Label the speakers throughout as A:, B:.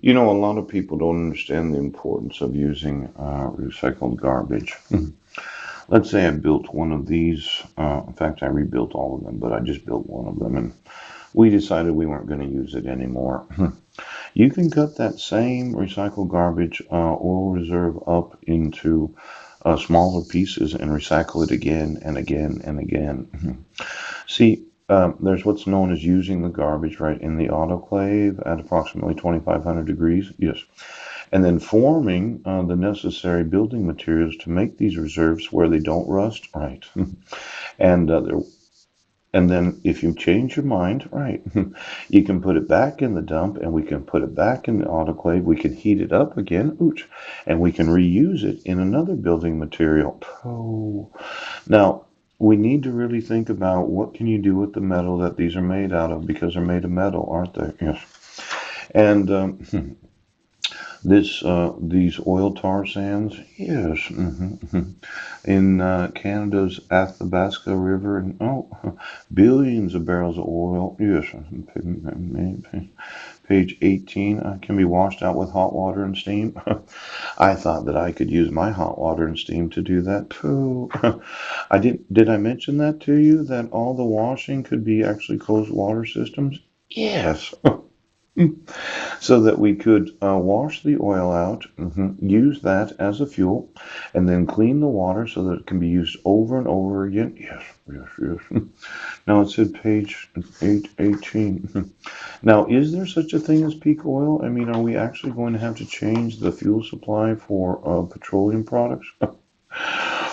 A: You know, a lot of people don't understand the importance of using recycled garbage. Let's say I built one of these. In fact, I rebuilt all of them, but I just built one of them, and we decided we weren't going to use it anymore. You can cut that same recycled garbage oil reserve up into smaller pieces and recycle it again and again and again. See, there's what's known as using the garbage right in the autoclave at approximately 2,500 degrees. Yes. And then forming the necessary building materials to make these reserves where they don't rust. Right. And and then if you change your mind, right, you can put it back in the dump and we can put it back in the autoclave. We can heat it up again, ooch, and we can reuse it in another building material. Oh. Now, we need to really think about what can you do with the metal that these are made out of because they're made of metal, aren't they? Yes. And these oil tar sands, yes, in Canada's Athabasca River, and billions of barrels of oil, yes, page 18, can be washed out with hot water and steam. I thought that I could use my hot water and steam to do that. Pooh. Did I mention that to you that all the washing could be actually closed water systems? Yes. So that we could wash the oil out, use that as a fuel, and then clean the water so that it can be used over and over again. Yes, yes, yes. Now it said page 818. Now, is there such a thing as peak oil? I mean, are we actually going to have to change the fuel supply for petroleum products?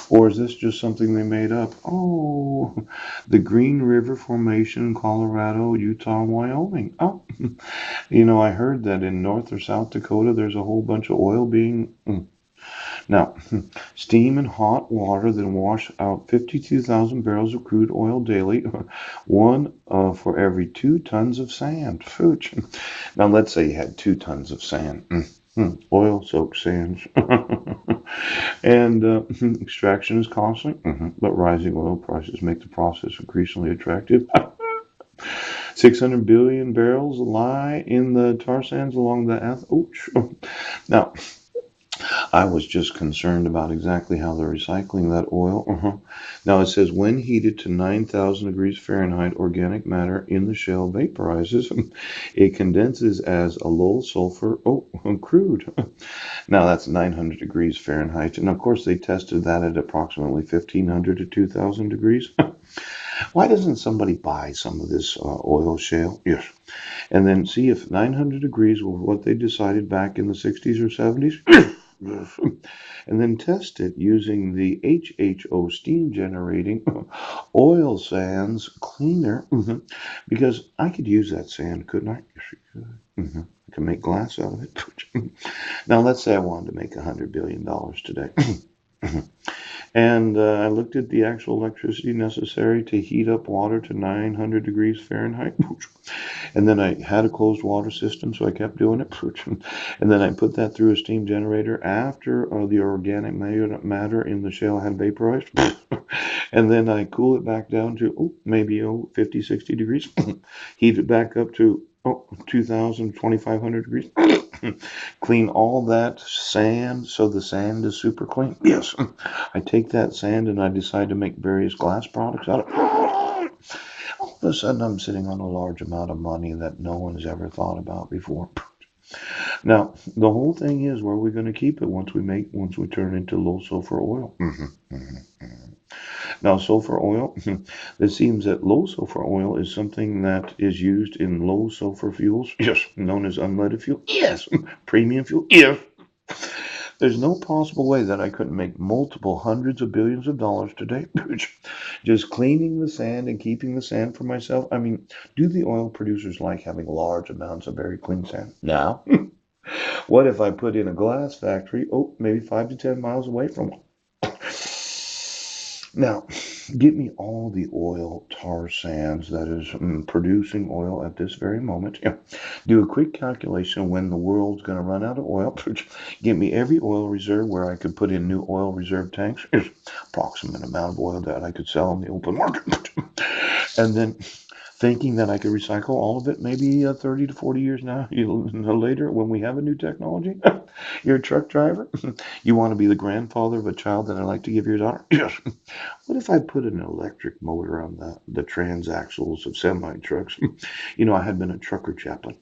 A: Or is this just something they made up? Oh, the Green River Formation in Colorado, Utah, Wyoming. Oh, you know, I heard that in North or South Dakota, there's a whole bunch of oil being. Now, steam and hot water then wash out 52,000 barrels of crude oil daily, one for every 2 tons of sand. Fooch. Now, let's say you had 2 tons of sand. Oil soaked sands. And extraction is costly, but rising oil prices make the process increasingly attractive. 600 billion barrels lie in the tar sands along the Ouch. Now, I was just concerned about exactly how they're recycling that oil. Now it says when heated to 9,000 degrees Fahrenheit, organic matter in the shell vaporizes. It condenses as a low sulfur crude. Now that's 900 degrees Fahrenheit. And of course they tested that at approximately 1,500 to 2,000 degrees. Why doesn't somebody buy some of this oil shale? Yes. And then see if 900 degrees was what they decided back in the 60s or 70s. And then test it using the HHO steam generating oil sands cleaner. Because I could use that sand, couldn't I? Yes, you could. I can make glass out of it. Now, let's say I wanted to make $100 billion today. And I looked at the actual electricity necessary to heat up water to 900 degrees Fahrenheit. And then I had a closed water system, so I kept doing it. And then I put that through a steam generator after the organic matter in the shale had vaporized. And then I cool it back down to maybe 50, 60 degrees. Heat it back up to 2,000, 2,500 degrees. Clean all that sand so the sand is super clean. Yes. I take that sand and I decide to make various glass products out of it. All of a sudden, I'm sitting on a large amount of money that no one has ever thought about before. Now, the whole thing is where we're going to keep it once we turn it into low sulfur oil. Now, sulfur oil, it seems that low sulfur oil is something that is used in low sulfur fuels. Yes. Known as unleaded fuel. Yes. Premium fuel. Yes. There's no possible way that I couldn't make multiple hundreds of billions of dollars today. Just cleaning the sand and keeping the sand for myself. I mean, do the oil producers like having large amounts of very clean sand? No. What if I put in a glass factory, maybe 5 to 10 miles away from one? Now, get me all the oil tar sands that is producing oil at this very moment. Yeah. Do a quick calculation when the world's going to run out of oil. Get me every oil reserve where I could put in new oil reserve tanks. Approximate amount of oil that I could sell on the open market. And then thinking that I could recycle all of it maybe 30 to 40 years now later when we have a new technology. You're a truck driver. You want to be the grandfather of a child that I like to give your daughter? Yes. What if I put an electric motor on the transaxles of semi trucks? I had been a trucker chaplain.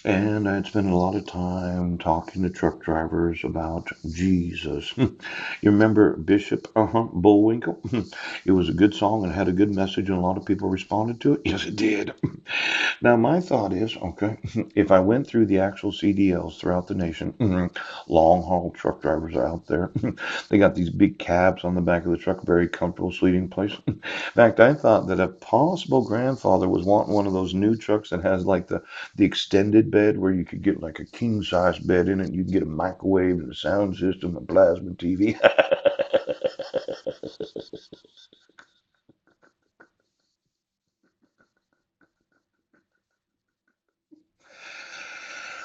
A: And I'd spent a lot of time talking to truck drivers about Jesus. You remember Bishop Bullwinkle? It was a good song and had a good message, and a lot of people responded to it. Yes, it did. Now, my thought is, okay, if I went through the actual CDLs throughout the nation, long haul truck drivers are out there. They got these big cabs on the back of the truck, very comfortable sleeping place. In fact, I thought that a possible grandfather was wanting one of those new trucks that has like the extended bed where you could get like a king size bed in it. And you can get a microwave and a sound system, a plasma TV.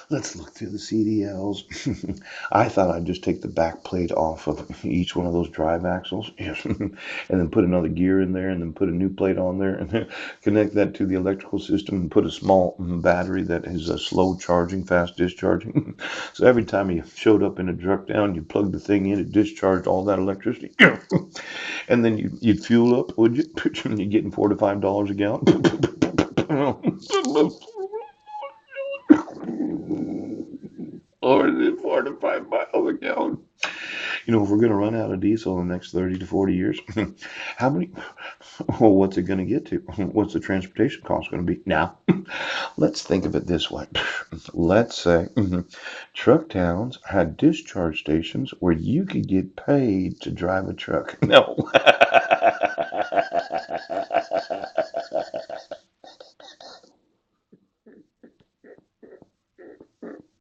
A: Let's look through the CDLs. I thought I'd just take the back plate off of each one of those drive axles, yes, and then put another gear in there, and then put a new plate on there, and then connect that to the electrical system, and put a small battery that is a slow charging, fast discharging. So every time you showed up in a truck down, you plugged the thing in, it discharged all that electricity, and then you'd fuel up, would you? You're getting $4 to $5 a gallon. Or is it 4 to 5 miles a gallon? If we're going to run out of diesel in the next 30 to 40 years, how many? Well, what's it going to get to? What's the transportation cost going to be? Now, let's think of it this way. Let's say truck towns had discharge stations where you could get paid to drive a truck. No.